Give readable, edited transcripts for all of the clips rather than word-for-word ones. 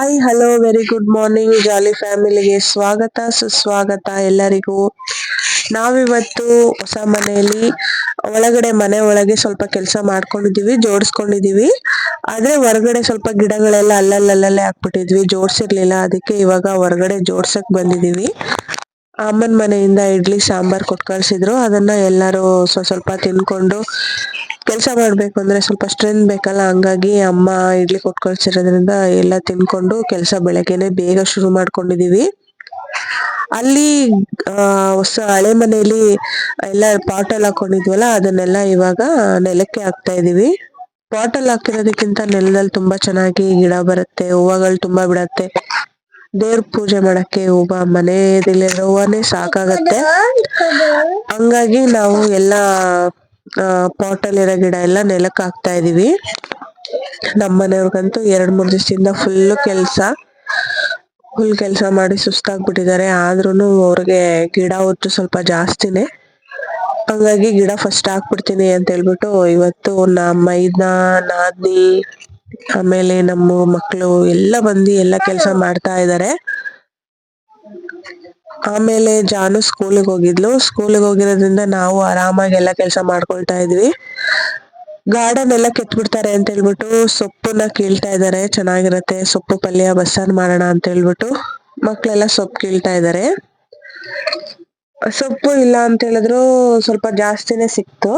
Hi hello very good morning jolly ಫ್ಯಾಮಿಲಿಗೆ ಸ್ವಾಗತ ಸುಸ್ವಾಗತ ಎಲ್ಲರಿಗೂ. ನಾವಿವತ್ತು ಹೊಸ ಮನೆಯಲ್ಲಿ ಮನೆ ಒಳಗೆ ಸ್ವಲ್ಪ ಕೆಲಸ ಮಾಡ್ಕೊಂಡಿದೀವಿ, ಜೋಡಿಸ್ಕೊಂಡಿದೀವಿ. ಆದ್ರೆ ಹೊರಗಡೆ ಸ್ವಲ್ಪ ಗಿಡಗಳೆಲ್ಲ ಅಲ್ಲಲ್ಲೇ ಹಾಕ್ಬಿಟ್ಟಿದ್ವಿ, ಜೋಡ್ಸಿರ್ಲಿಲ್ಲ. ಅದಕ್ಕೆ ಇವಾಗ ಹೊರಗಡೆ ಜೋಡ್ಸಕ್ ಬಂದಿದೀವಿ. ಅಮ್ಮನ ಮನೆಯಿಂದ ಇಡ್ಲಿ ಸಾಂಬಾರ್ ಕೊಟ್ಟು ಕಳ್ಸಿದ್ರು. ಅದನ್ನ ಎಲ್ಲರೂ ಸ್ವಲ್ಪ ತಿನ್ಕೊಂಡು, ಕೆಲಸ ಮಾಡ್ಬೇಕು ಅಂದ್ರೆ ಸ್ವಲ್ಪ ಸ್ಟ್ರೆಂತ್ ಬೇಕಲ್ಲ, ಹಂಗಾಗಿ ಅಮ್ಮ ಇಡ್ಲಿ ಕೊಟ್ಟು ಕಳ್ಸಿರೋದ್ರಿಂದ ಎಲ್ಲ ತಿನ್ಕೊಂಡು ಕೆಲಸ ಬೆಳಗ್ಗೆನೆ ಬೇಗ ಶುರು ಮಾಡ್ಕೊಂಡಿದೀವಿ. ಅಲ್ಲಿ ಹೊಸ ಹಳೆ ಮನೆಯಲ್ಲಿ ಎಲ್ಲ ಪಾಟಲ್ಲಿ ಹಾಕೊಂಡಿದ್ವಲ್ಲ, ಅದನ್ನೆಲ್ಲ ಇವಾಗ ನೆಲಕ್ಕೆ ಹಾಕ್ತಾ ಇದೀವಿ. ಪಾಟಲ್ಲಿ ಹಾಕಿರೋದಕ್ಕಿಂತ ನೆಲದಲ್ಲಿ ತುಂಬಾ ಚೆನ್ನಾಗಿ ಗಿಡ ಬರುತ್ತೆ, ಹೂವಗಳು ತುಂಬಾ ಬಿಡತ್ತೆ. ದೇವ್ರ ಪೂಜೆ ಮಾಡಕ್ಕೆ ಮನೆಯಲ್ಲಿರೋ ಹೂವನೇ ಸಾಕಾಗತ್ತೆ. ಹಂಗಾಗಿ ನಾವು ಎಲ್ಲಾ ಪಾಟಲ್ಲಿರೋ ಗಿಡ ಎಲ್ಲ ನೆಲಕ್ಕೆ ಹಾಕ್ತಾ ಇದೀವಿ. ನಮ್ಮನೆಯವ್ರಿಗಂತೂ 2-3 ದಿವಸದಿಂದ ಫುಲ್ ಕೆಲಸ ಮಾಡಿ ಸುಸ್ತಾಗ್ಬಿಟ್ಟಿದ್ದಾರೆ. ಆದ್ರೂನು ಅವ್ರಿಗೆ ಗಿಡ ಹೊತ್ತು ಸ್ವಲ್ಪ ಜಾಸ್ತಿನೇ. ಹಂಗಾಗಿ ಗಿಡ ಫಸ್ಟ್ ಹಾಕ್ಬಿಡ್ತೀನಿ ಅಂತ ಹೇಳ್ಬಿಟ್ಟು ಇವತ್ತು ಮೈದ್ನ ನಾದ್ನಿ ಆಮೇಲೆ ನಮ್ಮ ಮಕ್ಕಳು ಎಲ್ಲ ಬಂದು ಎಲ್ಲ ಕೆಲಸ ಮಾಡ್ತಾ ಇದ್ದಾರೆ. ಆಮೇಲೆ ಜಾನು ಸ್ಕೂಲಿಗೆ ಹೋಗಿರೋದ್ರಿಂದ ನಾವು ಆರಾಮಾಗಿ ಎಲ್ಲ ಕೆಲಸ ಮಾಡ್ಕೊಳ್ತಾ ಇದ್ವಿ. ಗಾರ್ಡನ್ ಎಲ್ಲ ಕೆತ್ಬಿಡ್ತಾರೆ ಅಂತ ಹೇಳ್ಬಿಟ್ಟು ಸೊಪ್ಪನ್ನ ಕೀಳ್ತಾ ಇದ್ದಾರೆ. ಚೆನ್ನಾಗಿರತ್ತೆ ಸೊಪ್ಪು ಪಲ್ಯ ಬಸ್ಸಾರ್ ಮಾಡೋಣ ಅಂತ ಹೇಳ್ಬಿಟ್ಟು ಮಕ್ಳೆಲ್ಲ ಸೊಪ್ಪು ಕೀಳ್ತಾ ಇದ್ದಾರೆ. ಸೊಪ್ಪು ಇಲ್ಲ ಅಂತ ಹೇಳಿದ್ರು ಸ್ವಲ್ಪ ಜಾಸ್ತಿನೇ ಸಿಕ್ತು.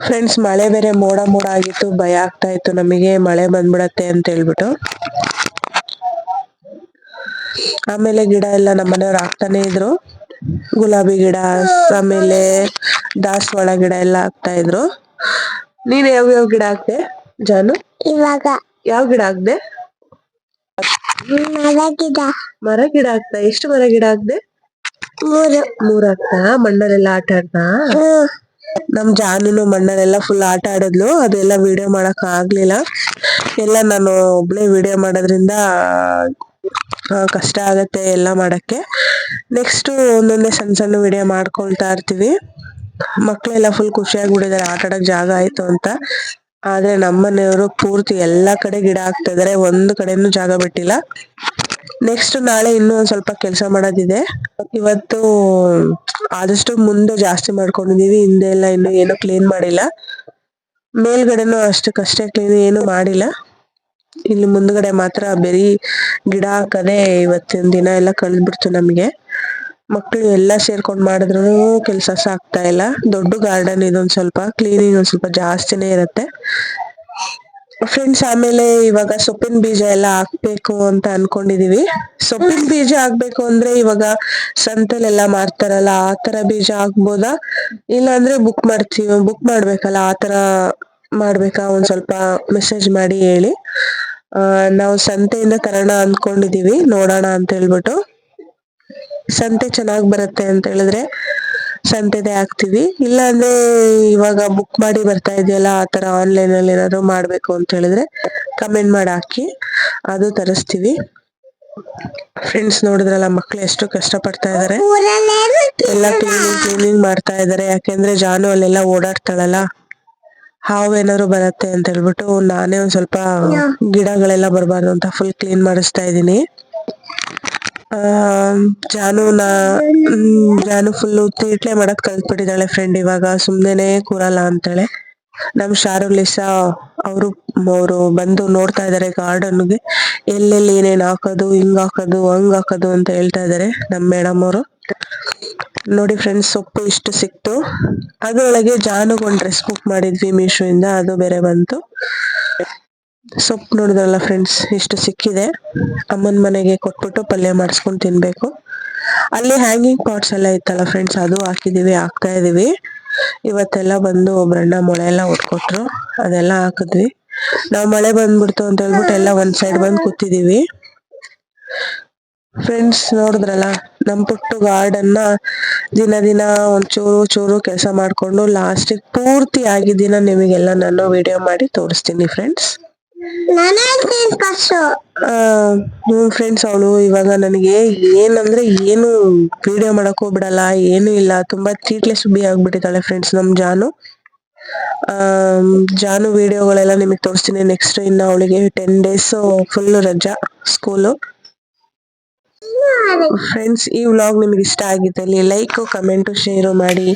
ಫ್ರೆಂಡ್ಸ್, ಮಳೆ ಬೇರೆ ಮೋಡ ಆಗಿತ್ತು, ಭಯ ಆಗ್ತಾ ಇತ್ತು ನಮಗೆ ಮಳೆ ಬಂದ್ಬಿಡತ್ತೆ ಅಂತ ಹೇಳ್ಬಿಟ್ಟು. ಆಮೇಲೆ ಗಿಡ ಎಲ್ಲ ನಮ್ಮನೆಯವ್ರು ಹಾಕ್ತಾನೆ ಇದ್ರು. ಗುಲಾಬಿ ಗಿಡ, ಆಮೇಲೆ ದಾಸವಾಳ ಗಿಡ ಎಲ್ಲ ಹಾಕ್ತಾ ಇದ್ರು. ನೀನ್ ಯಾವ ಗಿಡ ಹಾಕ್ದೆ ಜಾನು? ಇವಾಗ ಯಾವ ಗಿಡ ಹಾಕ್ದೆ? ಮರ ಗಿಡ ಹಾಕ್ತಾ? ಎಷ್ಟು ಮರ ಗಿಡ ಹಾಕ್ದೆ? 3 ಹಾಕ್ತಾ? ಮಣ್ಣಲ್ಲೆಲ್ಲ ಆಟ ಆಡ್ತಾ? ನಮ್ ಜಾನುನು ಮಣ್ಣಲ್ಲೆಲ್ಲ ಫುಲ್ ಆಟ ಆಡಿದ್ಲು. ಅದೆಲ್ಲ ವಿಡಿಯೋ ಮಾಡಕ್ ಆಗ್ಲಿಲ್ಲ. ಎಲ್ಲ ನಾನು ಒಬ್ಳೆ ವಿಡಿಯೋ ಮಾಡೋದ್ರಿಂದ ಕಷ್ಟ ಆಗತ್ತೆ ಎಲ್ಲ ಮಾಡಕ್ಕೆ. ನೆಕ್ಸ್ಟ್ ಒಂದೊಂದೇ ಸಣ್ಣ ವಿಡಿಯೋ ಮಾಡ್ಕೊಳ್ತಾ ಇರ್ತೀವಿ. ಮಕ್ಳೆಲ್ಲ ಫುಲ್ ಖುಷಿಯಾಗ್ಬಿಟ್ಟಿದ್ದಾರೆ ಆಟ ಆಡಕ್ ಜಾಗ ಆಯ್ತು ಅಂತ. ಆದ್ರೆ ನಮ್ಮನೆಯವರು ಪೂರ್ತಿ ಎಲ್ಲಾ ಕಡೆ ಗಿಡ ಹಾಕ್ತಾ ಇದಾರೆ, ಒಂದು ಕಡೆನೂ ಜಾಗ ಬಿಟ್ಟಿಲ್ಲ. ನೆಕ್ಸ್ಟ್ ನಾಳೆ ಇನ್ನೂ ಒಂದ್ ಸ್ವಲ್ಪ ಕೆಲಸ ಮಾಡೋದಿದೆ. ಇವತ್ತು ಆದಷ್ಟು ಮುಂದೆ ಜಾಸ್ತಿ ಮಾಡ್ಕೊಂಡಿದೀವಿ, ಹಿಂದೆ ಎಲ್ಲ ಇನ್ನು ಏನು ಕ್ಲೀನ್ ಮಾಡಿಲ್ಲ. ಮೇಲ್ಗಡೆನೂ ಅಷ್ಟಕ್ಕಷ್ಟೇ ಕ್ಲೀನ್ ಏನು ಮಾಡಿಲ್ಲ. ಇಲ್ಲಿ ಮುಂದ್ಗಡೆ ಮಾತ್ರ ಬರೀ ಗಿಡ ಹಾಕದೆ ಇವತ್ತಿನ ದಿನ ಎಲ್ಲ ಕಳೆದ್ಬಿಡ್ತು ನಮ್ಗೆ. ಮಕ್ಳು ಎಲ್ಲಾ ಸೇರ್ಕೊಂಡ್ ಮಾಡಿದ್ರು ಕೆಲ್ಸ ಸಾಗ್ತಾ ಇಲ್ಲ. ದೊಡ್ಡ ಗಾರ್ಡನ್ ಇದೊಂದ್ ಸ್ವಲ್ಪ ಕ್ಲೀನಿಂಗ್ ಒಂದ್ ಸ್ವಲ್ಪ ಜಾಸ್ತಿನೇ ಇರತ್ತೆ. ಫ್ರೆಂಡ್ಸ್, ಆಮೇಲೆ ಇವಾಗ ಸೊಪ್ಪಿನ ಬೀಜ ಎಲ್ಲ ಹಾಕ್ಬೇಕು ಅಂತ ಅನ್ಕೊಂಡಿದೀವಿ. ಸೊಪ್ಪಿನ ಬೀಜ ಹಾಕ್ಬೇಕು ಅಂದ್ರೆ ಇವಾಗ ಸಂತೆಲೆಲ್ಲ ಮಾರ್ತಾರಲ್ಲ, ಆತರ ಬೀಜ ಹಾಕ್ಬೋದಾ ಇಲ್ಲ ಅಂದ್ರೆ ಬುಕ್ ಮಾಡ್ಬೇಕಲ್ಲ, ಆತರ ಮಾಡ್ಬೇಕಾ? ಒಂದ್ ಸ್ವಲ್ಪ ಮೆಸೇಜ್ ಮಾಡಿ ಹೇಳಿ. ನಾವು ಸಂತೆಯಿಂದ ತರೋಣ ಅನ್ಕೊಂಡಿದೀವಿ, ನೋಡೋಣ ಅಂತ ಹೇಳ್ಬಿಟ್ಟು. ಸಂತೆ ಚೆನ್ನಾಗ್ ಬರುತ್ತೆ ಅಂತ ಹೇಳಿದ್ರೆ ಸಂತೆದೆ ಹಾಕ್ತಿವಿ. ಇಲ್ಲ ಅಂದ್ರೆ ಇವಾಗ ಬುಕ್ ಮಾಡಿ ಬರ್ತಾ ಇದೆಯಲ್ಲ, ಆತರ ಆನ್ಲೈನ್ ಅಲ್ಲಿ ಏನಾದ್ರು ಮಾಡ್ಬೇಕು ಅಂತ ಹೇಳಿದ್ರೆ ಕಮೆಂಟ್ ಮಾಡಿ ಹಾಕಿ, ಅದು ತರಿಸ್ತೀವಿ. ಫ್ರೆಂಡ್ಸ್, ನೋಡಿದ್ರಲ್ಲ ಮಕ್ಳು ಎಷ್ಟು ಕಷ್ಟ ಪಡ್ತಾ ಇದಾರೆ. ಎಲ್ಲ ಕ್ಲೀನಿಂಗ್ ಮಾಡ್ತಾ ಇದಾರೆ. ಯಾಕೆಂದ್ರೆ ಜಾನು ಅಲ್ಲೆಲ್ಲ ಓಡಾಡ್ತಾಳಲ್ಲ, ಹಾವು ಏನಾದ್ರು ಬರತ್ತೆ ಅಂತ ಹೇಳ್ಬಿಟ್ಟು ನಾನೇ ಒಂದ್ ಸ್ವಲ್ಪ ಗಿಡಗಳೆಲ್ಲ ಬರಬಾರ್ದು ಅಂತ ಫುಲ್ ಕ್ಲೀನ್ ಮಾಡಿಸ್ತಾ ಇದೀನಿ. ಜಾನು ಫುಲ್ ತೀಟ್ಲೆ ಮಾಡಕ್ ಕಲ್ತ್ಬಿಟ್ಟಿದ್ದಾಳೆ ಫ್ರೆಂಡ್. ಇವಾಗ ಸುಮ್ನೆನೆ ಕೂರಲ್ಲ ಅಂತಾಳೆ. ನಮ್ ಶಾರುಲಿಸಾ ಅವರು ಬಂದು ನೋಡ್ತಾ ಇದಾರೆ ಗಾರ್ಡನ್ಗೆ, ಎಲ್ಲೆಲ್ಲಿ ಏನೇನ್ ಹಾಕೋದು, ಹಿಂಗ್ ಹಾಕೋದು ಹಂಗ್ ಹಾಕೋದು ಅಂತ ಹೇಳ್ತಾ ಇದಾರೆ ನಮ್ ಮೇಡಮ್ ಅವರು. ನೋಡಿ ಫ್ರೆಂಡ್ಸ್, ಸೊಪ್ಪು ಇಷ್ಟು ಸಿಕ್ತು. ಅದ್ರೊಳಗೆ ಜಾನುಗ್ ಒಂದ್ ಡ್ರೆಸ್ ಬುಕ್ ಮಾಡಿದ್ವಿ ಮೀಶೋ ಇಂದ, ಅದು ಬೇರೆ ಬಂತು. ಸೊಪ್ಪು ನೋಡಿದ್ರಲ್ಲ ಫ್ರೆಂಡ್ಸ್, ಇಷ್ಟು ಸಿಕ್ಕಿದೆ. ಅಮ್ಮನ್ ಮನೆಗೆ ಕೊಟ್ಬಿಟ್ಟು ಪಲ್ಯ ಮಾಡಿಸ್ಕೊಂಡ್ ತಿನ್ಬೇಕು. ಅಲ್ಲಿ ಹ್ಯಾಂಗಿಂಗ್ ಪಾಟ್ಸ್ ಎಲ್ಲ ಇತ್ತಲ್ಲ ಫ್ರೆಂಡ್ಸ್, ಅದು ಹಾಕ್ತಾ ಇದೀವಿ. ಇವತ್ತೆಲ್ಲ ಬಂದು ಒಬ್ರಣ್ಣ ಮೊಳೆ ಎಲ್ಲ ಹೊಡ್ಕೊಟ್ರು, ಅದೆಲ್ಲ ಹಾಕಿದ್ವಿ. ನಾವ್ ಮಳೆ ಬಂದ್ಬಿಡ್ತು ಅಂತ ಹೇಳ್ಬಿಟ್ಟು ಎಲ್ಲ ಒಂದ್ ಸೈಡ್ ಬಂದ್ ಕೂತಿದೀವಿ. ಫ್ರೆಂಡ್ಸ್, ನೋಡಿದ್ರಲ್ಲ ನಮ್ ಪುಟ್ಟು ಗಾರ್ಡನ್ನ ದಿನ ಒಂದ್ ಚೂರು ಕೆಲಸ ಮಾಡ್ಕೊಂಡು ಲಾಸ್ಟಿಗೆ ಪೂರ್ತಿ ಆಗಿದ್ದೀನ ನಿಮಗೆಲ್ಲ ನಾನು ವಿಡಿಯೋ ಮಾಡಿ ತೋರಿಸ್ತೀನಿ ಫ್ರೆಂಡ್ಸ್. ಫ್ರೆಂಡ್ಸ್, ಅವಳು ಇವಾಗ ನನಗೆ ಏನಂದ್ರೆ ಏನು ವಿಡಿಯೋ ಮಾಡಕ್ ಹೋಗ್ಬಿಡಲ್ಲ, ಏನು ಇಲ್ಲ, ತುಂಬಾ ತೀಟ್ಲೆ ಸುಬ್ಬಿ ಆಗ್ಬಿಟ್ಟಿದ್ದಾಳೆ ಫ್ರೆಂಡ್ಸ್ ನಮ್ ಜಾನು. ಜಾನು ವಿಡಿಯೋಗಳೆಲ್ಲ ನಿಮಗೆ ತೋರಿಸ್ತೀನಿ ನೆಕ್ಸ್ಟ್. ಇನ್ನು ಅವಳಿಗೆ 10 days ಫುಲ್ ರಜಾ ಸ್ಕೂಲು. ಫ್ರೆಂಡ್ಸ್, ಈ ವ್ಲಾಗ್ ನಿಮ್ಗೆ ಇಷ್ಟ ಆಗಿದ್ದಲ್ಲಿ ಲೈಕ್, ಕಮೆಂಟ್, ಶೇರ್ ಮಾಡಿ.